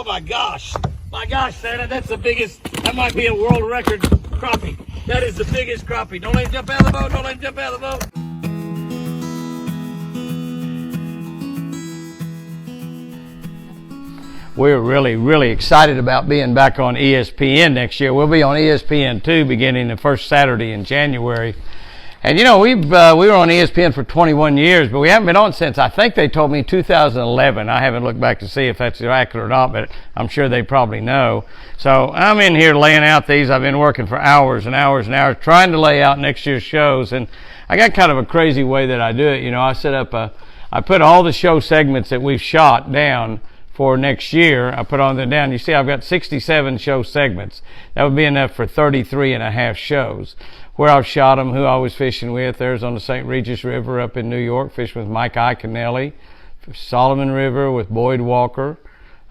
Oh my gosh, Santa, that's the biggest. That might be a world record crappie. That is the biggest crappie. Don't let him jump out of the boat. Don't let him jump out of the boat. We're really excited about being back on ESPN next year. We'll be on ESPN2 beginning the first Saturday in January. And you know, we were on ESPN for 21 years, but we haven't been on since, I think they told me 2011. I haven't looked back to see if that's accurate or not, but I'm sure they probably know. So I'm in here laying out these. I've been working for hours and hours and hours trying to lay out next year's shows. And I got kind of a crazy way that I do it. You know, I put all the show segments that we've shot down for next year. I put on them down. You see, I've got 67 show segments. That would be enough for 33 and a half shows. Where I've shot them, who I was fishing with. There's on the St. Regis River up in New York, fishing with Mike Iaconelli. Solomon River with Boyd Walker.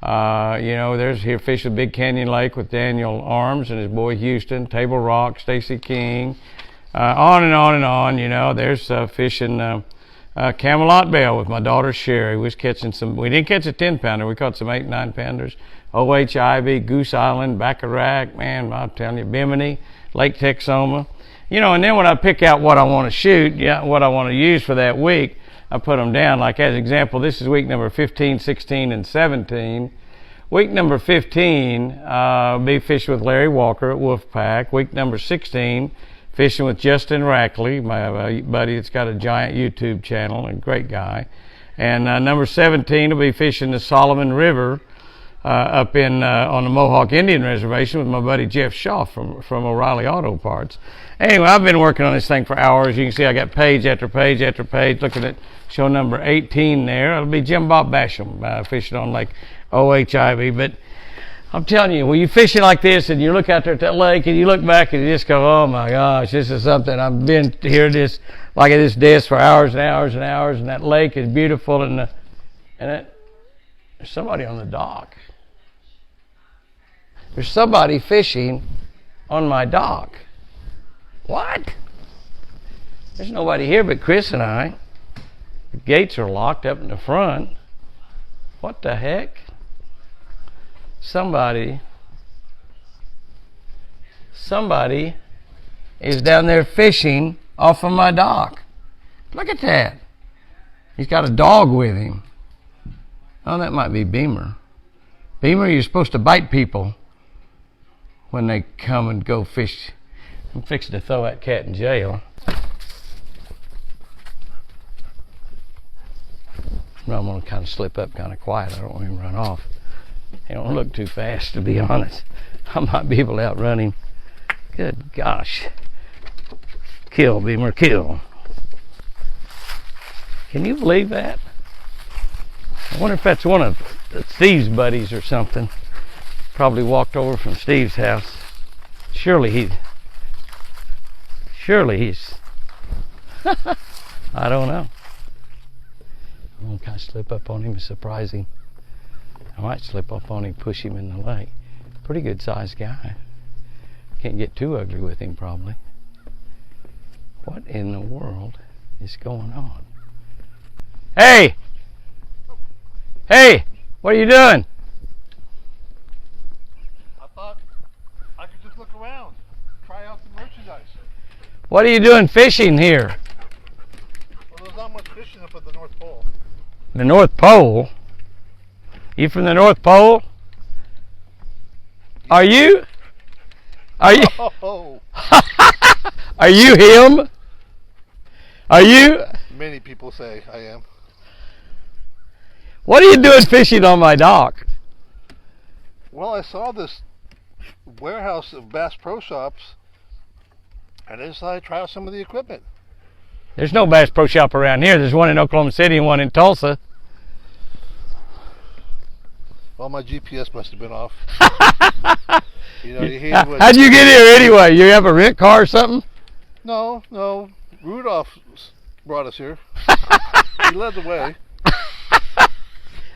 You know, there's here fishing Big Canyon Lake with Daniel Arms and his boy Houston. Table Rock, Stacy King. On and on and on. You know, there's fishing Camelot Bell with my daughter Sherry. We was catching some. We didn't catch a 10-pounder. We caught some 8 and 9-pounders. O.H. Ivy, Goose Island, Bacharach. Man, I'm telling you, Bimini, Lake Texoma. You know, and then when I pick out what I want to shoot, what I want to use for that week, I put them down. Like as an example, this is week number 15, 16, and 17. Week number 15, be fishing with Larry Walker at Wolfpack. Week number 16, fishing with Justin Rackley, my buddy that's got a giant YouTube channel, a great guy. And number 17 will be fishing the Solomon River up in on the Mohawk Indian Reservation with my buddy Jeff Shaw from O'Reilly Auto Parts. Anyway, I've been working on this thing for hours. You can see I got page after page after page. Looking at show number 18 there. It'll be Jim Bob Basham fishing on Lake O.H. Ivy. But I'm telling you, when you're fishing like this and you look out there at that lake and you look back and you just go, oh my gosh, this is something. I've been here like at this desk for hours and hours and hours, and that lake is beautiful, and there's somebody on the dock. There's somebody fishing on my dock. What? There's nobody here but Chris and I. The gates are locked up in the front. What the heck? Somebody is down there fishing off of my dock. Look at that. He's got a dog with him. Oh, that might be Beamer. Beamer, you're supposed to bite people when they come and go fish. I'm fixing to throw that cat in jail. No, I'm going to kind of slip up kind of quiet. I don't want him to run off. He don't look too fast, to be honest. I might be able to outrun him. Good gosh. Kill, Beamer, kill. Can you believe that? I wonder if that's one of Steve's buddies or something. Probably walked over from Steve's house. Surely he's I don't know. I'm gonna kind of slip up on him and surprise him. I might slip up on him, push him in the lake. Pretty good sized guy. Can't get too ugly with him probably. What in the world is going on? Hey! Hey! What are you doing? I thought I could just look around, try out the merchandise. What are you doing fishing here? Well, there's not much fishing up at the North Pole. The North Pole? You from the North Pole? Are you? Are you? Oh. Are you him? Are you? Many people say I am. What are you doing fishing on my dock? Well, I saw this warehouse of Bass Pro Shops, and I decided to try out some of the equipment. There's no Bass Pro Shop around here. There's one in Oklahoma City and one in Tulsa. Well, my GPS must have been off. You know, how'd you get here anyway? You have a rent car or something? No. Rudolph brought us here. He led the way.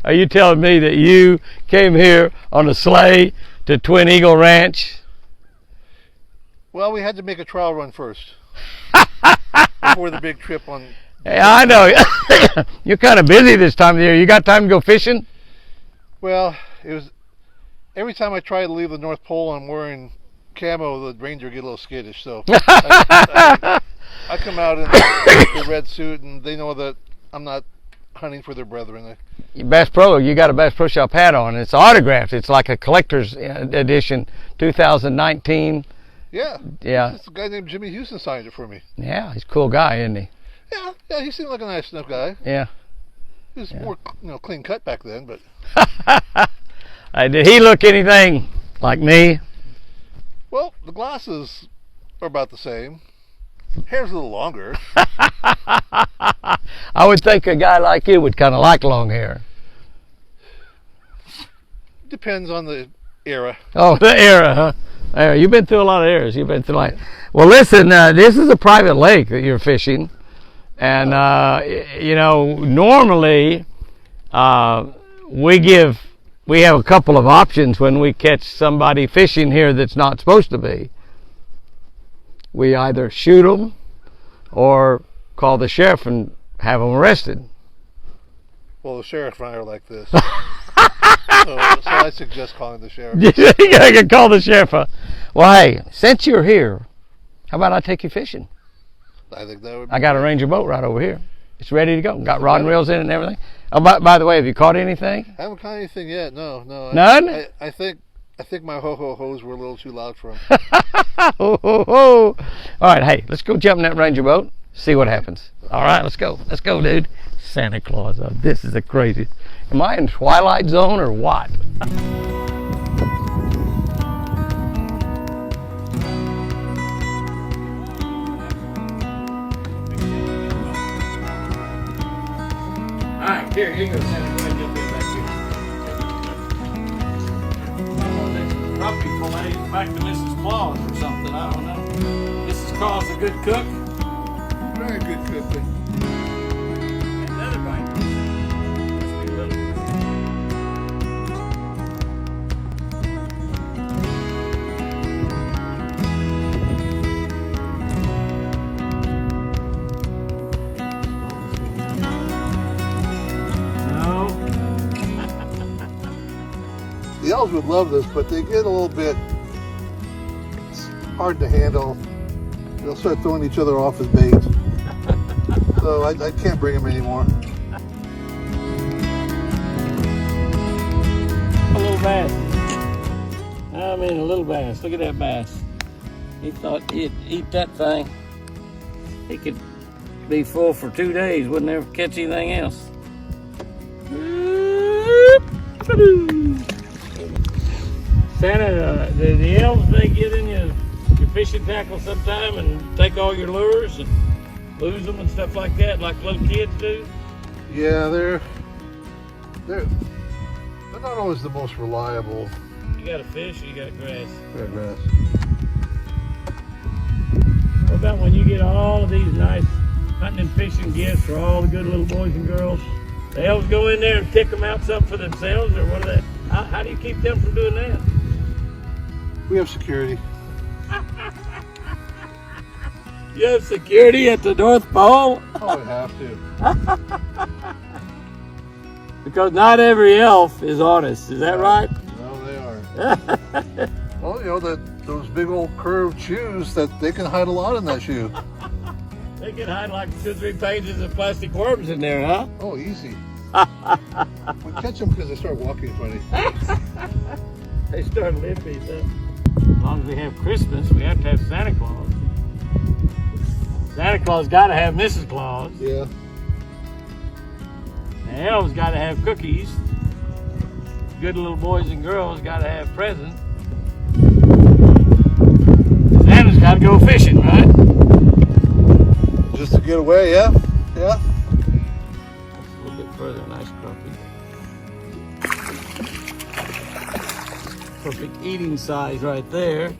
Are you telling me that you came here on a sleigh to Twin Eagle Ranch? Well, we had to make a trial run first before the big trip on. Hey, I know. You're kind of busy this time of year. You got time to go fishing? Well, it was every time I try to leave the North Pole and I'm wearing camo, the ranger get a little skittish. So I come out in the red suit, and they know that I'm not hunting for their brethren. Bass Pro, you got a Bass Pro Shop hat on. It's autographed. It's like a collector's edition, 2019. Yeah. Yeah. This guy named Jimmy Houston signed it for me. Yeah, he's a cool guy, isn't he? Yeah, he seemed like a nice enough guy. Yeah. He was more, clean cut back then, but. Did he look anything like me? Well, the glasses are about the same. Hair's a little longer. I would think a guy like you would kind of like long hair. Depends on the era. Oh, the era, huh? You've been through a lot of eras. You've been through Well, listen, this is a private lake that you're fishing. And, normally we have a couple of options when we catch somebody fishing here that's not supposed to be. We either shoot them or call the sheriff and have them arrested. Well, the sheriff and I are like this. so I suggest calling the sheriff. You can call the sheriff. Well, hey, since you're here, how about I take you fishing? I think that would be I got a Ranger boat right over here. It's ready to go. Got rod and reels in it and everything. Oh, by the way, have you caught anything? I haven't caught anything yet. No. None? I think my ho-ho-hos were a little too loud for him. Ho, ho, ho. All right, hey, let's go jump in that Ranger boat, see what happens. All right, let's go. Let's go, dude. Santa Claus. Oh, this is the craziest. Am I in Twilight Zone or what? All right, here you go, Santa. Go ahead and jump in back here. Probably fillets back to Mrs. Claus or something. I don't know. Mrs. Claus a good cook. Very good cooking. Another bite. The elves would love this, but they get a little bit hard to handle. They'll start throwing each other off as bait. So I can't bring them anymore. A little bass. I mean, a little bass. Look at that bass. He thought he'd eat that thing. He could be full for 2 days, wouldn't ever catch anything else. Santa, the elves, they get in your fishing tackle sometime and take all your lures and lose them and stuff like that, like little kids do? Yeah, they're not always the most reliable. You got a fish or you got grass? Got grass. What about when you get all of these nice hunting and fishing gifts for all the good little boys and girls? The elves go in there and pick them out something for themselves, or what are they? How do you keep them from doing that? We have security. You have security at the North Pole? Oh, we have to. Because not every elf is honest, is that right? No, they aren't. Well, those big old curved shoes, that they can hide a lot in that shoe. They can hide like 2 or 3 pages of plastic worms in there, huh? Oh, easy. We catch them because they start walking funny. They start limping, huh? As long as we have Christmas, we have to have Santa Claus. Santa Claus got to have Mrs. Claus. Yeah. The elves got to have cookies. Good little boys and girls got to have presents. Santa's got to go fishing, right? Just to get away, yeah. Yeah. That's a little bit further, nice crappie. Perfect eating size right there.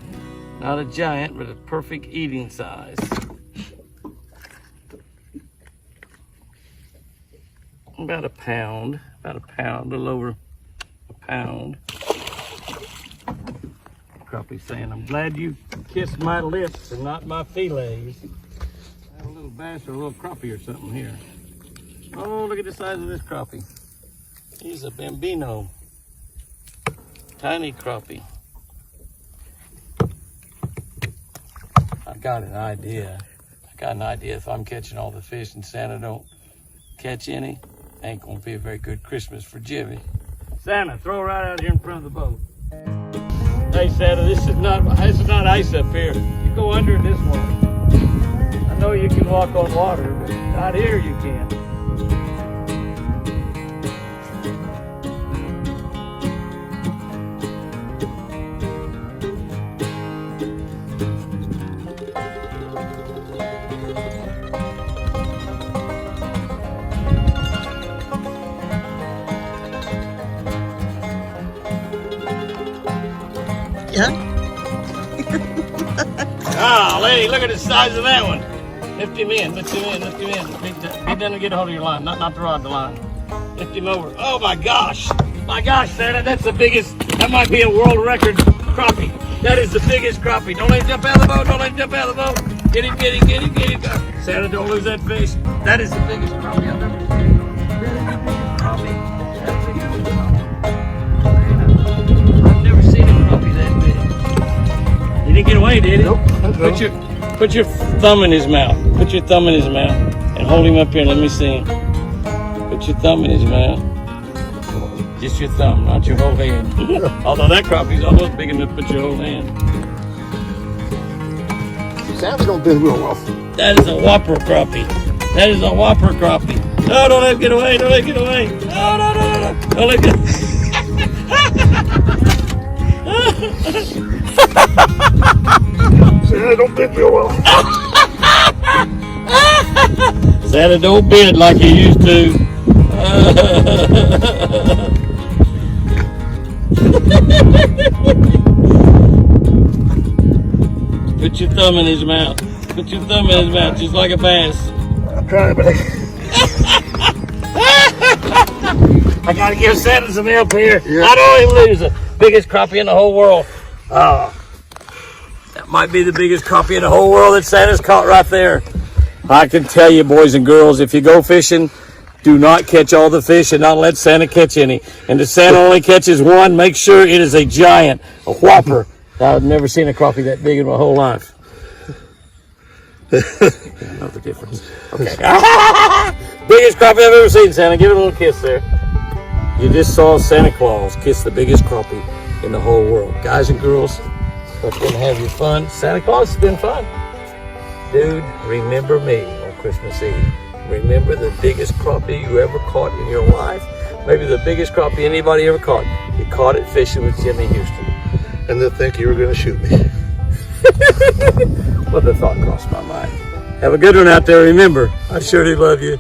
Not a giant, but a perfect eating size. About a pound, a little over a pound. Crappie saying, I'm glad you kissed my lips and not my fillets. I have a little bass or a little crappie or something here. Oh, look at the size of this crappie. He's a bambino. Tiny crappie. I got an idea. If I'm catching all the fish and Santa don't catch any, ain't gonna be a very good Christmas for Jimmy. Santa, throw right out here in front of the boat. Hey Santa, this is not ice up here. You go under in this one. I know you can walk on water, but out here you can't. Yeah. Ah, lady, look at the size of that one. Lift him in, lift him in, lift him in. Be done to get a hold of your line, not the rod, the line. Lift him over. Oh my gosh. My gosh, Santa, that's the biggest, that might be a world record crappie. That is the biggest crappie. Don't let him jump out of the boat, don't let him jump out of the boat. Get him, get him, get him, get him. Santa, don't lose that fish. That is the biggest crappie I've ever seen. That is the biggest crappie. That's the biggest crappie. I've never seen a crappie that big. He didn't get away, did he? Nope. Put your thumb in his mouth. Put your thumb in his mouth. And hold him up here and let me see him. Put your thumb in his mouth. Just your thumb, not your whole hand. Although that crappie's almost big enough to put your whole hand. Santa's don't bend real well. That is a whopper crappie. That is a whopper crappie. No, don't let him get away. Don't let him get away. No, no, no, no, no. Don't let him get Santa don't bend real well. Santa don't bend like he used to. Put your thumb in his mouth. Put your thumb in his mouth, just like a bass. I'm trying, but I gotta give Santa some help here. Yeah. I don't even lose the biggest crappie in the whole world. That might be the biggest crappie in the whole world that Santa's caught right there. I can tell you, boys and girls, if you go fishing, do not catch all the fish and not let Santa catch any. And if Santa only catches one, make sure it is a giant, a whopper. I've never seen a crappie that big in my whole life. I know the difference. Okay. Biggest crappie I've ever seen, Santa. Give it a little kiss there. You just saw Santa Claus kiss the biggest crappie in the whole world. Guys and girls, hope you're gonna have your fun. Santa Claus has been fun. Dude, remember me on Christmas Eve. Remember the biggest crappie you ever caught in your life? Maybe the biggest crappie anybody ever caught. You caught it fishing with Jimmy Houston. and to think you were going to shoot me. Well, the thought crossed my mind. Have a good one out there. Remember, I sure do love you.